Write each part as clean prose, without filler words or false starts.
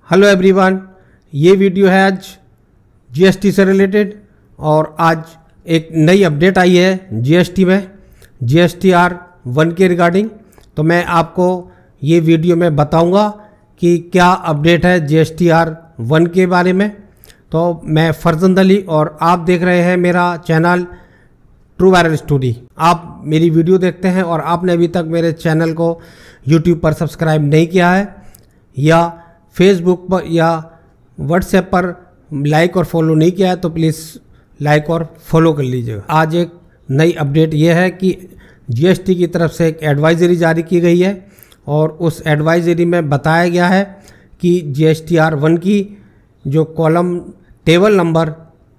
Hello everyone, ये video है आज जीएसटी से रिलेटेड और आज एक नई अपडेट आई है जीएसटी में GSTR 1 के रिगार्डिंग। तो मैं आपको ये वीडियो में बताऊंगा कि क्या अपडेट है GSTR 1 के बारे में। तो मैं फरजंद अली और आप देख रहे हैं मेरा चैनल ट्रू वायरल स्टोरी। आप मेरी वीडियो देखते हैं और आपने अभी तक मेरे चैनल को यूट्यूब पर सब्सक्राइब नहीं किया है या फेसबुक पर या व्हाट्सएप पर लाइक और फॉलो नहीं किया है तो प्लीज़ लाइक और फॉलो कर लीजिएगा। आज एक नई अपडेट ये है कि जीएसटी की तरफ से एक एडवाइजरी जारी की गई है और उस एडवाइजरी में बताया गया है कि GSTR 1 की जो कॉलम टेबल नंबर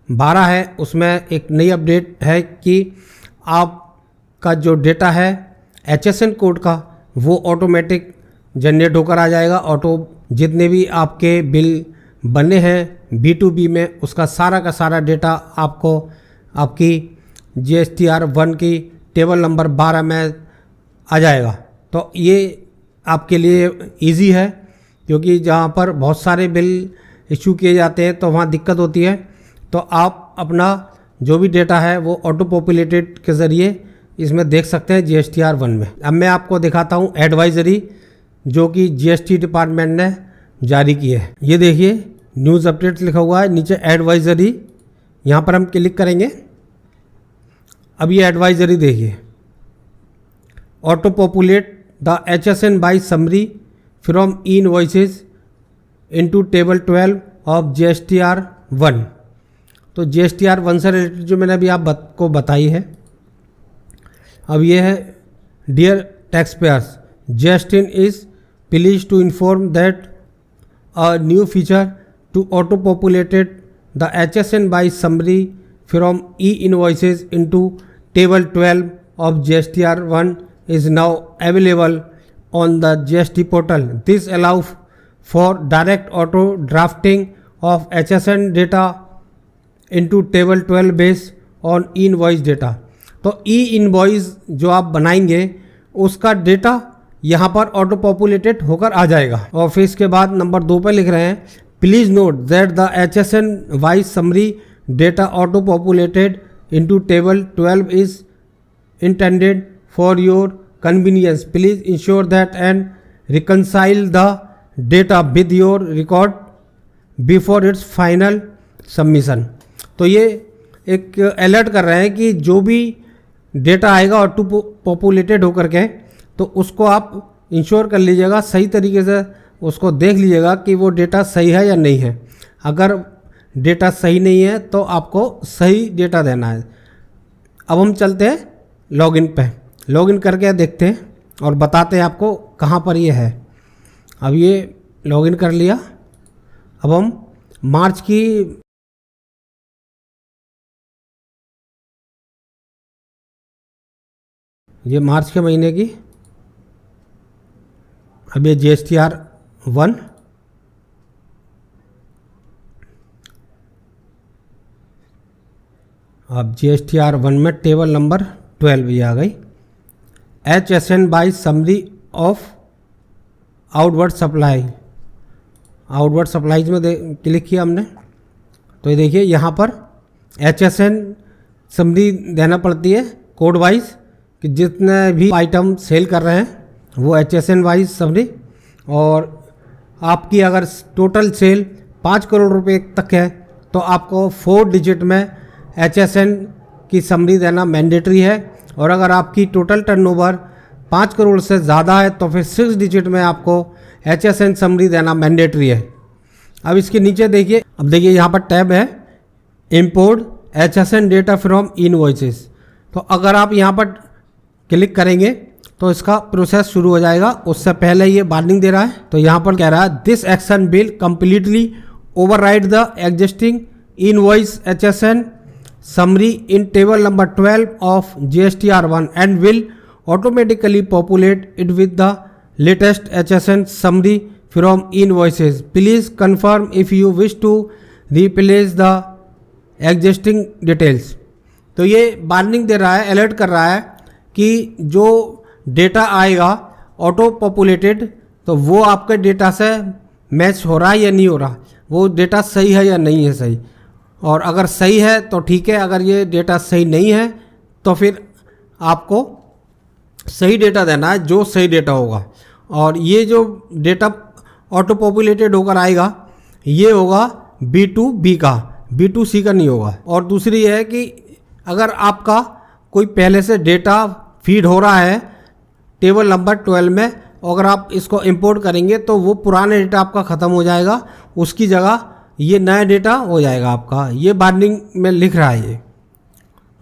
12 है उसमें एक नई अपडेट है कि आपका जो डेटा है HSN कोड का वो ऑटोमेटिक जनरेट होकर आ जाएगा। ऑटो जितने भी आपके बिल बने हैं B2B में उसका सारा का सारा डेटा आपको आपकी GSTR 1 की टेबल नंबर 12 में आ जाएगा। तो ये आपके लिए इजी है क्योंकि जहाँ पर बहुत सारे बिल इशू किए जाते हैं तो वहाँ दिक्कत होती है। तो आप अपना जो भी डेटा है वो ऑटो पॉपुलेटेड के ज़रिए इसमें देख सकते हैं GSTR 1 में। अब मैं आपको दिखाता हूँ एडवाइजरी जो कि GST डिपार्टमेंट ने जारी की है। ये देखिए न्यूज़ अपडेट लिखा हुआ है, नीचे एडवाइजरी, यहाँ पर हम क्लिक करेंगे। अब ये एडवाइजरी देखिए, auto populate the HSN by summary from invoices into table 12 of GSTR 1। तो GSTR 1 से रिलेटेड जो मैंने अभी आपको बताई है। अब ये है, dear tax payers, GST is pleased to inform that a new feature to auto-populated the HSN by summary from e-invoices into table 12 of GSTR 1 is now available on the GST portal. This allows for direct auto drafting of HSN data into table 12 based on e-invoice data. तो e-invoice जो आप बनाएंगे उसका data यहाँ पर auto populated होकर आ जाएगा। और फिर इसके बाद नंबर 2 पर लिख रहे हैं, please note that the HSN wise summary data auto populated into table 12 is intended for your convenience. Please ensure that and reconcile the data with your record before it's final submission. तो ये एक alert कर रहे हैं कि जो भी data आएगा ऑटो पॉपुलेटेड होकर के तो उसको आप इंश्योर कर लीजिएगा, सही तरीके से उसको देख लीजिएगा कि वो डेटा सही है या नहीं है। अगर डेटा सही नहीं है तो आपको सही डेटा देना है। अब हम चलते हैं लॉगिन पे, लॉगिन करके देखते हैं और बताते हैं आपको कहाँ पर ये है। अब ये लॉगिन कर लिया। अब हम मार्च की ये मार्च के महीने की, अब ये GSTR 1 अब GSTR 1 में टेबल नंबर 12 भी आ गई। HSN by summary of outward supply, outward supplies में क्लिक किया हमने तो ये देखिए यहाँ पर HSN समरी देना पड़ती है कोड वाइज कि जितने भी आइटम सेल कर रहे हैं वो HSN वाइज समरी। और आपकी अगर टोटल सेल 5 करोड़ रुपए तक है तो आपको 4 डिजिट में HSN की समरी देना मैंडेटरी है। और अगर आपकी टोटल टर्नओवर 5 करोड़ से ज़्यादा है तो फिर 6 डिजिट में आपको HSN समरी देना मैंडेटरी है। अब इसके नीचे देखिए, अब देखिए यहाँ पर टैब है import HSN data from invoices. तो अगर आप यहाँ पर क्लिक करेंगे तो इसका प्रोसेस शुरू हो जाएगा। उससे पहले ये वार्निंग दे रहा है, तो यहाँ पर कह रहा है this action will completely override the existing invoice HSN summary in table number 12 of GSTR 1 and will automatically populate it with the latest HSN summary from invoices. Please confirm if you wish to replace the existing details. तो ये warning दे रहा है, alert कर रहा है कि जो data आएगा ऑटो पॉपुलेटेड तो वो आपके डेटा से मैच हो रहा है या नहीं हो रहा, वो डेटा सही है या नहीं है सही। और अगर सही है तो ठीक है, अगर ये डेटा सही नहीं है तो फिर आपको सही डेटा देना है, जो सही डेटा होगा। और ये जो डेटा ऑटो पॉपुलेटेड होकर आएगा ये होगा B2B का, B2C का नहीं होगा। और दूसरी है कि अगर आपका कोई पहले से डेटा फीड हो रहा है टेबल नंबर 12 में, अगर आप इसको इंपोर्ट करेंगे तो वो पुराने डेटा आपका ख़त्म हो जाएगा, उसकी जगह ये नया डेटा हो जाएगा आपका। ये वार्निंग में लिख रहा है ये,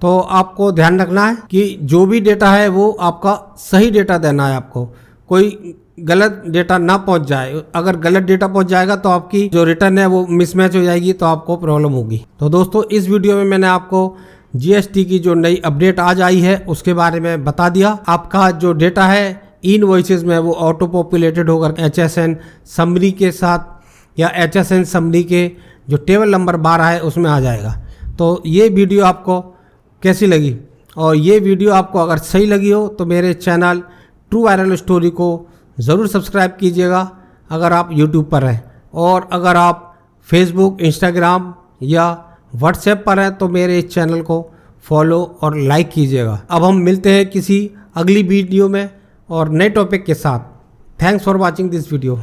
तो आपको ध्यान रखना है कि जो भी डेटा है वो आपका सही डेटा देना है आपको, कोई गलत डेटा ना पहुंच जाए। अगर गलत डेटा पहुंच जाएगा तो आपकी जो रिटर्न है वो मिसमैच हो जाएगी, तो आपको प्रॉब्लम होगी। तो दोस्तों इस वीडियो में मैंने आपको GST की जो नई अपडेट आज आई है उसके बारे में बता दिया। आपका जो डेटा है इनवॉइसेस में वो ऑटो पॉपुलेटेड होकर HSN समरी के साथ या HSN समरी के जो टेबल नंबर 12 है उसमें आ जाएगा। तो ये वीडियो आपको कैसी लगी, और ये वीडियो आपको अगर सही लगी हो तो मेरे चैनल ट्रू वायरल स्टोरी को ज़रूर सब्सक्राइब कीजिएगा अगर आप YouTube पर हैं, और अगर आप Facebook, Instagram या WhatsApp पर हैं तो मेरे इस चैनल को फॉलो और लाइक कीजिएगा। अब हम मिलते हैं किसी अगली वीडियो में और नए टॉपिक के साथ। Thanks for watching this video.